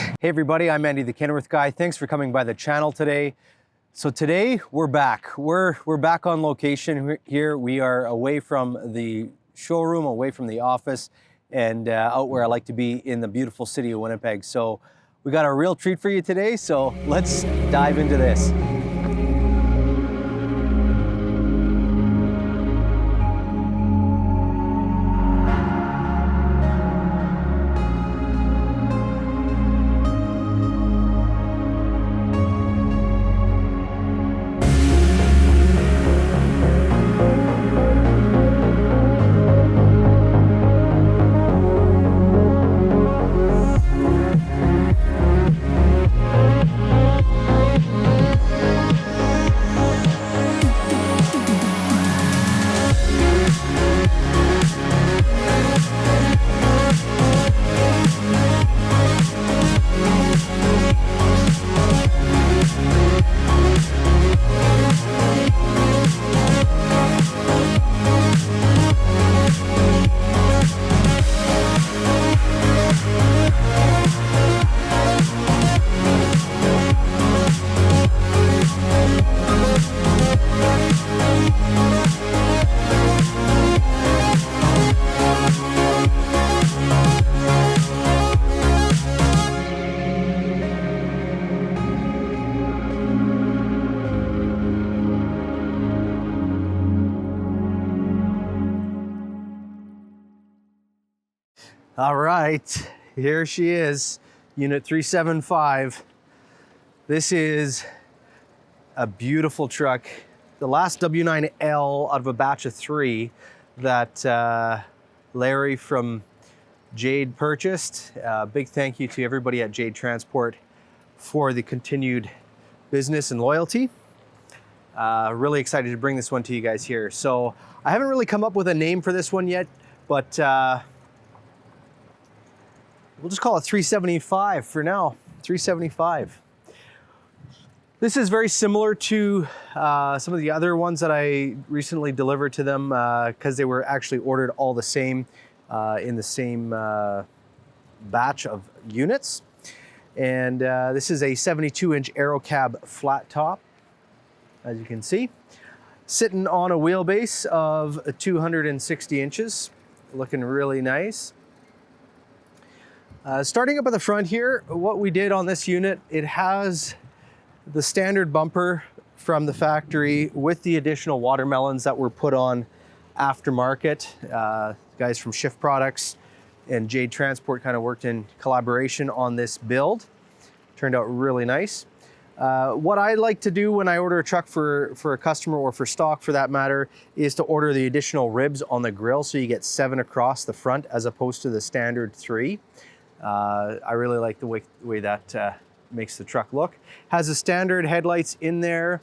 Hey everybody, I'm Andy the Kenworth Guy. Thanks for coming by the channel today. So today we're back. We're back on location here. We are away from the showroom, away from the office, and out where I like to be in the beautiful city of Winnipeg. So we got a real treat for you today, so let's dive into this. All right, here she is, Unit 375. This is a beautiful truck. The last W900L out of a batch of 3 that Larry from Jade purchased. Big thank you to everybody at Jade Transport for the continued business and loyalty. Really excited to bring this one to you guys here. So I haven't really come up with a name for this one yet, but we'll just call it 375 for now, 375. This is very similar to some of the other ones that I recently delivered to them because they were actually ordered all the same in the same batch of units. And this is a 72-inch aero cab flat top, as you can see, sitting on a wheelbase of 260 inches, looking really nice. Starting up at the front here, what we did on this unit, it has the standard bumper from the factory with the additional watermelons that were put on aftermarket. Guys from Shift Products and Jade Transport kind of worked in collaboration on this build. Turned out really nice. What I like to do when I order a truck for a customer or for stock for that matter is to order the additional ribs on the grill so you get 7 across the front as opposed to the standard 3. I really like the way that makes the truck look. Has the standard headlights in there,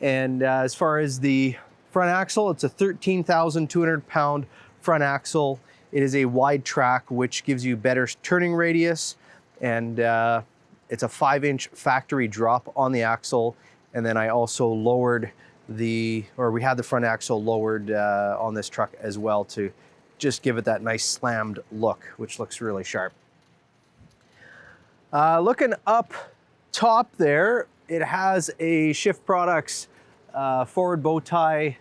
and as far as the front axle, it's a 13,200 pound front axle. It is a wide track, which gives you better turning radius, and it's a 5-inch factory drop on the axle. And then I also lowered we had the front axle lowered on this truck as well to just give it that nice slammed look, which looks really sharp. Looking up top there, it has a Shift Products forward bow tie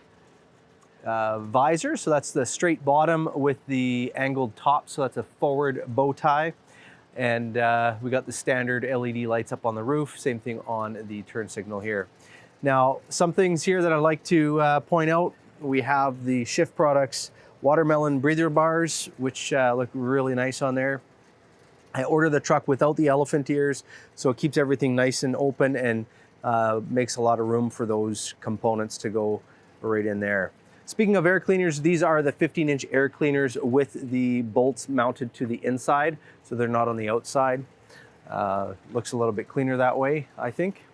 visor. So that's the straight bottom with the angled top. So that's a forward bow tie. And we got the standard LED lights up on the roof. Same thing on the turn signal here. Now, some things here that I'd like to point out. We have the Shift Products watermelon breather bars, which look really nice on there. I ordered the truck without the elephant ears, so it keeps everything nice and open and makes a lot of room for those components to go right in there. Speaking of air cleaners, these are the 15-inch air cleaners with the bolts mounted to the inside, so they're not on the outside. Looks a little bit cleaner that way, I think.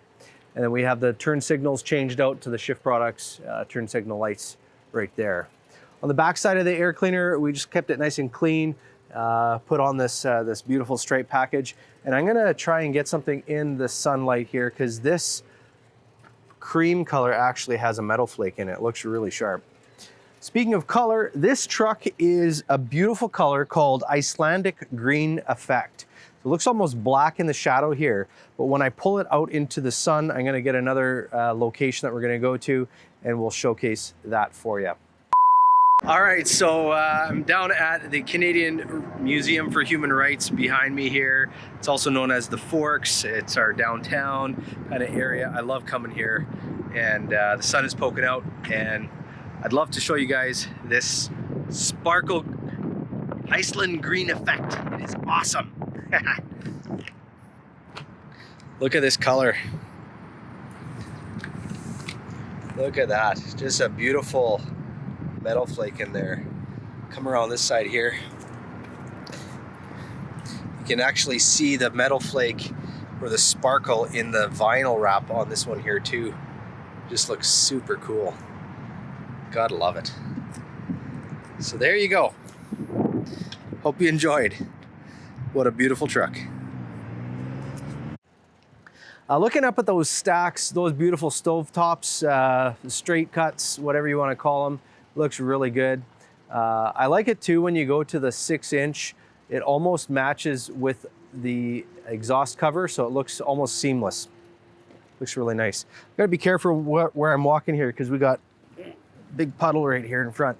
And then we have the turn signals changed out to the Shift Products turn signal lights right there. On the back side of the air cleaner, we just kept it nice and clean. Put on this this beautiful stripe package, and I'm gonna try and get something in the sunlight here because this cream color actually has a metal flake in it. It looks really sharp. Speaking of color, this truck is a beautiful color called Icelandic Green Effect. So it looks almost black in the shadow here, but when I pull it out into the sun, I'm gonna get another location that we're gonna go to, and we'll showcase that for you. All right, so I'm down at the Canadian Museum for Human Rights behind me here. It's also known as the Forks. It's our downtown kind of area. I love coming here, and the sun is poking out, and I'd love to show you guys this sparkle Iceland green effect. It is awesome. Look at this color. Look at that, just a beautiful metal flake in there. Come around this side here. You can actually see the metal flake or the sparkle in the vinyl wrap on this one here too. Just looks super cool. Gotta love it. So there you go. Hope you enjoyed. What a beautiful truck. Looking up at those stacks, those beautiful stove tops, straight cuts, whatever you want to call them, looks really good. I like it too when you go to the 6-inch. It almost matches with the exhaust cover, so it looks almost seamless. Looks really nice. Gotta be careful where I'm walking here because we got a big puddle right here in front.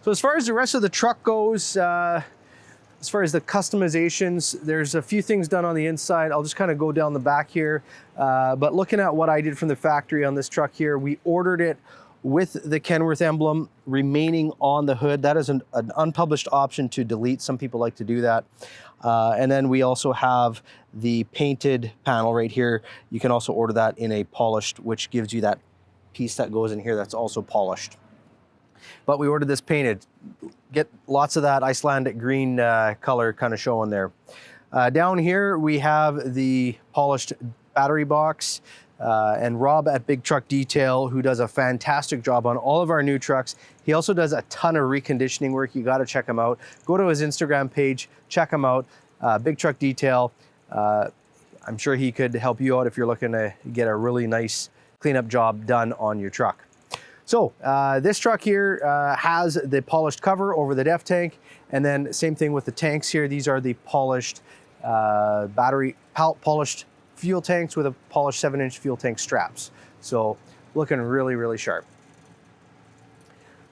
So as far as the rest of the truck goes, as far as the customizations, there's a few things done on the inside. I'll just kind of go down the back here. But looking at what I did from the factory on this truck here, we ordered it with the Kenworth emblem remaining on the hood. That is an unpublished option to delete. Some people like to do that. And then we also have the painted panel right here. You can also order that in a polished, which gives you that piece that goes in here that's also polished. But we ordered this painted. Get lots of that Icelandic green color kind of showing there. Down here we have the polished battery box. And Rob at Big Truck Detail, who does a fantastic job on all of our new trucks. He also does a ton of reconditioning work. You got to check him out. Go to his Instagram page, check him out. Big Truck Detail. I'm sure he could help you out if you're looking to get a really nice cleanup job done on your truck. So this truck here has the polished cover over the def tank, and then same thing with the tanks here. These are the polished polished fuel tanks with a polished 7-inch fuel tank straps. So looking really, really sharp.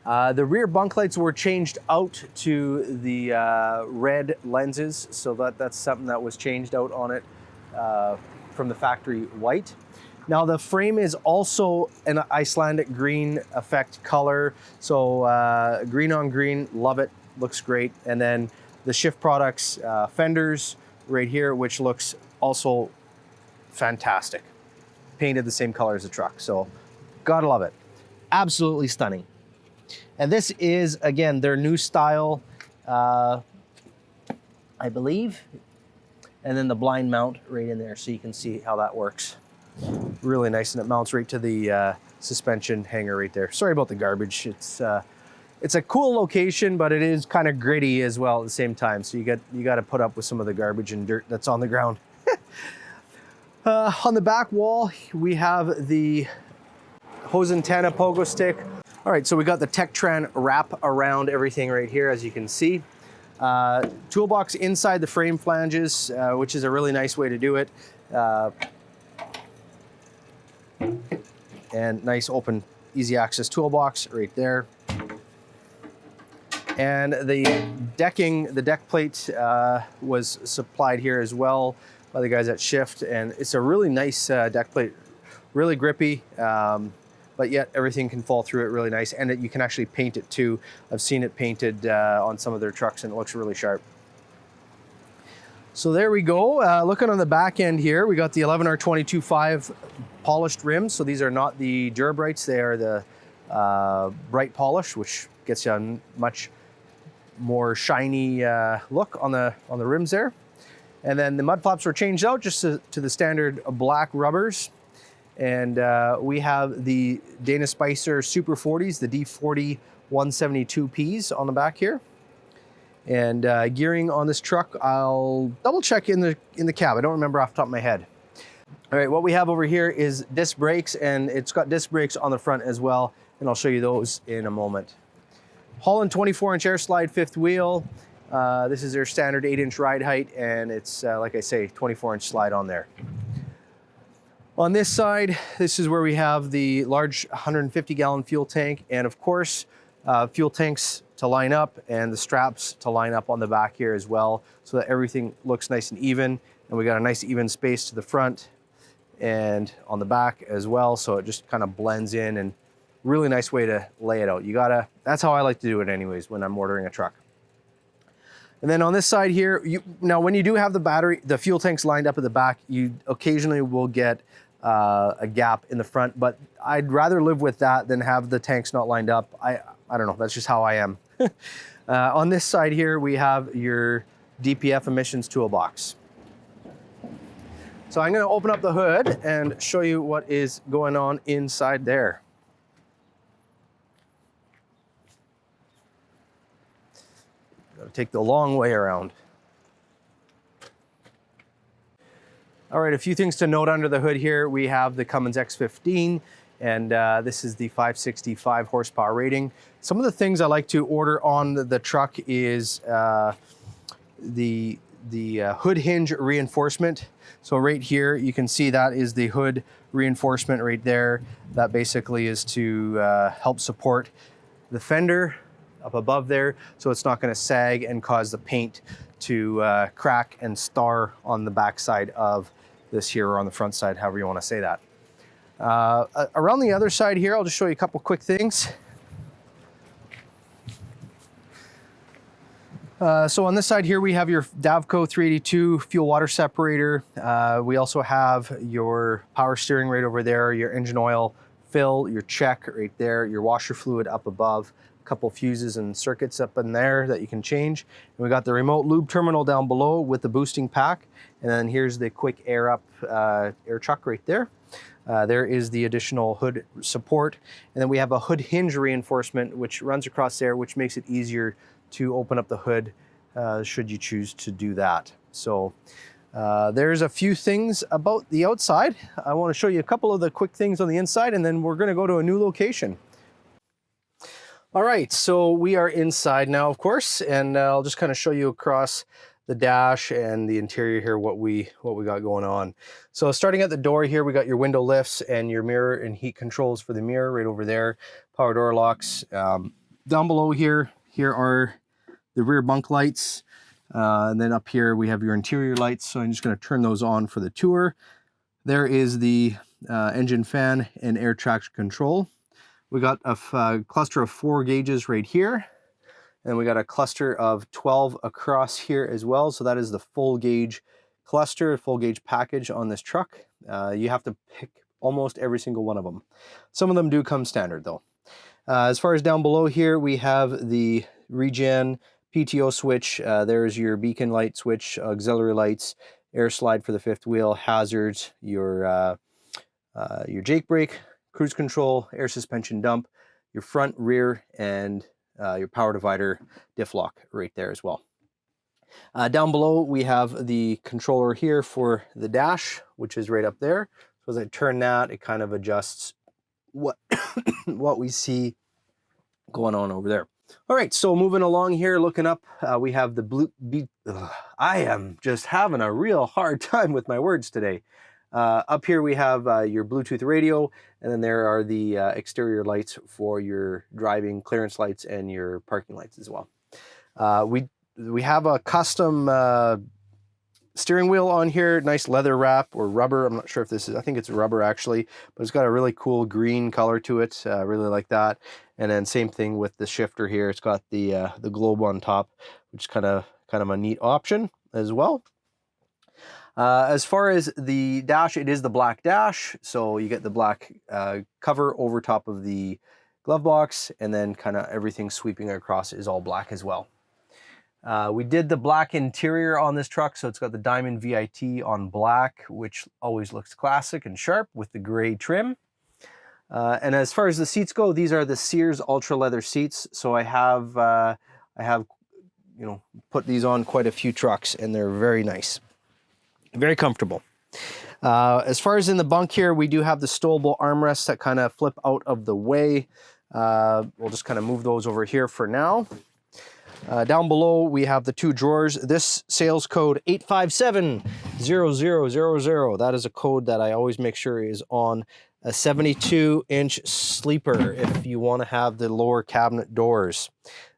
The rear bunk lights were changed out to the red lenses. So that's something that was changed out on it from the factory white. Now the frame is also an Icelandic green effect color. So green on green, love it, looks great. And then the Shift Products fenders right here, which looks also fantastic. Painted the same color as the truck, so gotta love it. Absolutely stunning. And this is, again, their new style, I believe. And then the blind mount right in there, so you can see how that works. Really nice, and it mounts right to the suspension hanger right there. Sorry about the garbage. It's a cool location, but it is kind of gritty as well at the same time. So you got to put up with some of the garbage and dirt that's on the ground. On the back wall, we have the hose antenna pogo stick. All right, so we got the Tektran wrap around everything right here, as you can see. Toolbox inside the frame flanges, which is a really nice way to do it. And nice open, easy access toolbox right there. And the decking, the deck plate was supplied here as well by the guys at Shift, and it's a really nice deck plate, really grippy, but yet everything can fall through it really nice, and you can actually paint it too. I've seen it painted on some of their trucks, and it looks really sharp. So there we go. Looking on the back end here, we got the 11R22.5 polished rims. So these are not the Durabrights, they are the bright polish, which gets you a much more shiny look on the rims there. And then the mud flaps were changed out just to the standard black rubbers. And we have the Dana Spicer Super 40s, the D40 172Ps on the back here. And gearing on this truck, I'll double check in the cab. I don't remember off the top of my head. All right, what we have over here is disc brakes, and it's got disc brakes on the front as well. And I'll show you those in a moment. Holland 24-inch air slide fifth wheel. This is their standard 8-inch ride height, and it's, like I say, 24-inch slide on there. On this side, this is where we have the large 150-gallon fuel tank, and of course, fuel tanks to line up and the straps to line up on the back here as well, so that everything looks nice and even. And we got a nice even space to the front and on the back as well, so it just kind of blends in, and really nice way to lay it out. That's how I like to do it anyways when I'm ordering a truck. And then on this side here, now when you do have the fuel tanks lined up at the back, you occasionally will get a gap in the front, but I'd rather live with that than have the tanks not lined up. I don't know, that's just how I am. On this side here, we have your DPF emissions toolbox. So I'm gonna open up the hood and show you what is going on inside there. Gotta take the long way around. All right, a few things to note under the hood here. We have the Cummins X15, and this is the 565 horsepower rating. Some of the things I like to order on the truck is the hood hinge reinforcement. So right here, you can see that is the hood reinforcement right there. That basically is to help support the fender up above there, so it's not going to sag and cause the paint to crack and star on the back side of this here, or on the front side, however you want to say that. Around the other side here, I'll just show you a couple quick things. So on this side here, we have your Davco 382 fuel water separator. We also have your power steering right over there, your engine oil fill, your check right there, your washer fluid up above, a couple fuses and circuits up in there that you can change. And we got the remote lube terminal down below with the boosting pack. And then here's the quick air up air chuck right there. There is the additional hood support. And then we have a hood hinge reinforcement which runs across there, which makes it easier to open up the hood should you choose to do that. So there's a few things about the outside. I want to show you a couple of the quick things on the inside, and then we're going to go to a new location. All right, so we are inside now, of course, and I'll just kind of show you across the dash and the interior here what we got going on. So starting at the door here, we got your window lifts and your mirror and heat controls for the mirror right over there. Power door locks. Down below here are the rear bunk lights. And then up here we have your interior lights. So I'm just going to turn those on for the tour. There is the engine fan and air traction control. We got a cluster of 4 gauges right here. And we got a cluster of 12 across here as well. So that is the full gauge cluster, full gauge package on this truck. You have to pick almost every single one of them. Some of them do come standard though. As far as down below here, we have the regen PTO switch. There's your beacon light switch, auxiliary lights, air slide for the 5th wheel, hazards, your jake brake, cruise control, air suspension dump, your front, rear, and your power divider diff lock right there as well. Down below we have the controller here for the dash, which is right up there. So as I turn that, it kind of adjusts what what we see going on over there. All right, so moving along here, looking up, we have the I am just having a real hard time with my words today. Up here we have your Bluetooth radio, and then there are the exterior lights for your driving clearance lights and your parking lights as well. We have a custom steering wheel on here, nice leather wrap or rubber. I'm not sure if this is, I think it's rubber actually, but it's got a really cool green color to it. Really like that. And then same thing with the shifter here. It's got the globe on top, which is kind of a neat option as well. As far as the dash, it is the black dash. So you get the black cover over top of the glove box, and then kind of everything sweeping across is all black as well. We did the black interior on this truck, so it's got the diamond VIT on black, which always looks classic and sharp with the gray trim. And as far as the seats go, these are the Sears Ultra Leather seats. So I have put these on quite a few trucks, and they're very nice. Very comfortable. As far as in the bunk here, we do have the stowable armrests that kind of flip out of the way. We'll just kind of move those over here for now. Down below, we have the 2 drawers. This sales code 8570000. That is a code that I always make sure is on a 72-inch sleeper if you want to have the lower cabinet doors.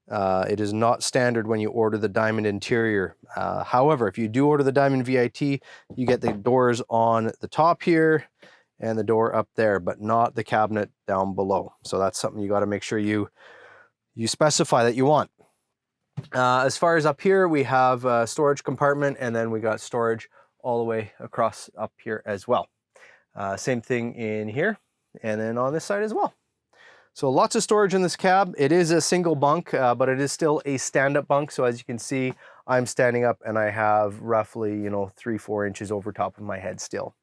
It is not standard when you order the diamond interior. However, if you do order the diamond VIT, you get the doors on the top here and the door up there, but not the cabinet down below. So that's something you got to make sure you specify that you want. As far as up here, we have a storage compartment, and then we got storage all the way across up here as well. Same thing in here, and then on this side as well. So lots of storage in this cab. It is a single bunk, but it is still a stand-up bunk. So as you can see, I'm standing up and I have roughly, 3-4 inches over top of my head still.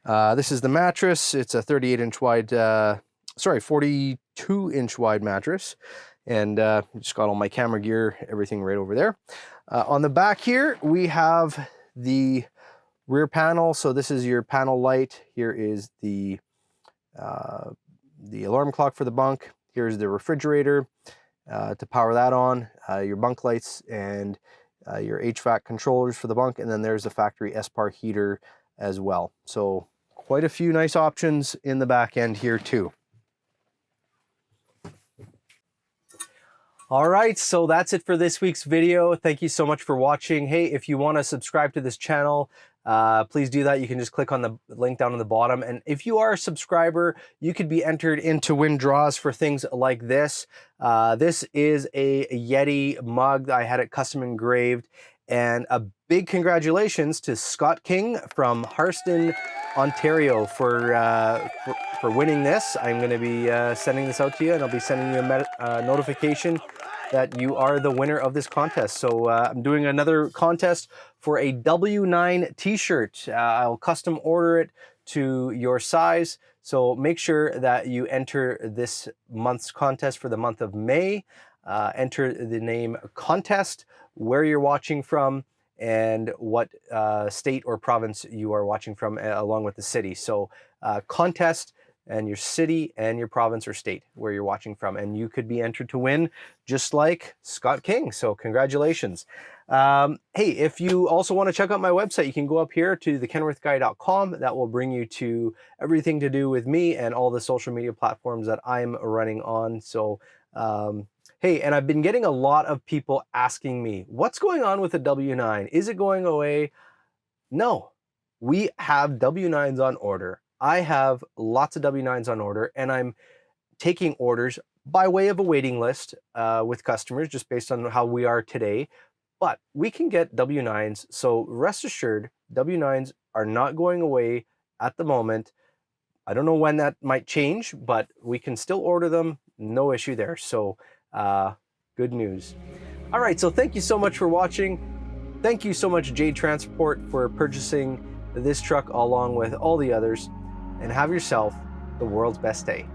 This is the mattress. It's a 38-inch wide, 42-inch wide mattress. And just got all my camera gear, everything right over there. On the back here, we have the rear panel. So this is your panel light. Here is the alarm clock for the bunk. Here's the refrigerator to power that on, your bunk lights, and your HVAC controllers for the bunk. And then there's the factory SPAR heater as well. So quite a few nice options in the back end here too. All right, so that's it for this week's video. Thank you so much for watching. Hey, if you want to subscribe to this channel, please do that. You can just click on the link down on the bottom. And if you are a subscriber, you could be entered in to win draws for things like this. This is a Yeti mug. I had it custom engraved. And a big congratulations to Scott King from Harston, Ontario for winning this. I'm going to be sending this out to you, and I'll be sending you a notification that you are the winner of this contest. So I'm doing another contest for a W9 t-shirt. I'll custom order it to your size. So make sure that you enter this month's contest for the month of May. Enter the name contest, where you're watching from, and what state or province you are watching from, along with the city. So contest and your city and your province or state where you're watching from, and you could be entered to win just like Scott King. So congratulations. Hey, if you also want to check out my website, you can go up here to thekenworthguy.com. That will bring you to everything to do with me and all the social media platforms that I'm running on. So hey, and I've been getting a lot of people asking me, what's going on with the W9? Is it going away? No, we have W9s on order. I have lots of W9s on order, and I'm taking orders by way of a waiting list with customers, just based on how we are today. But we can get W9s, so rest assured, W9s are not going away at the moment. I don't know when that might change, but we can still order them, no issue there. So good news. All right, so thank you so much for watching. Thank you so much, Jade Transport, for purchasing this truck along with all the others, and have yourself the world's best day.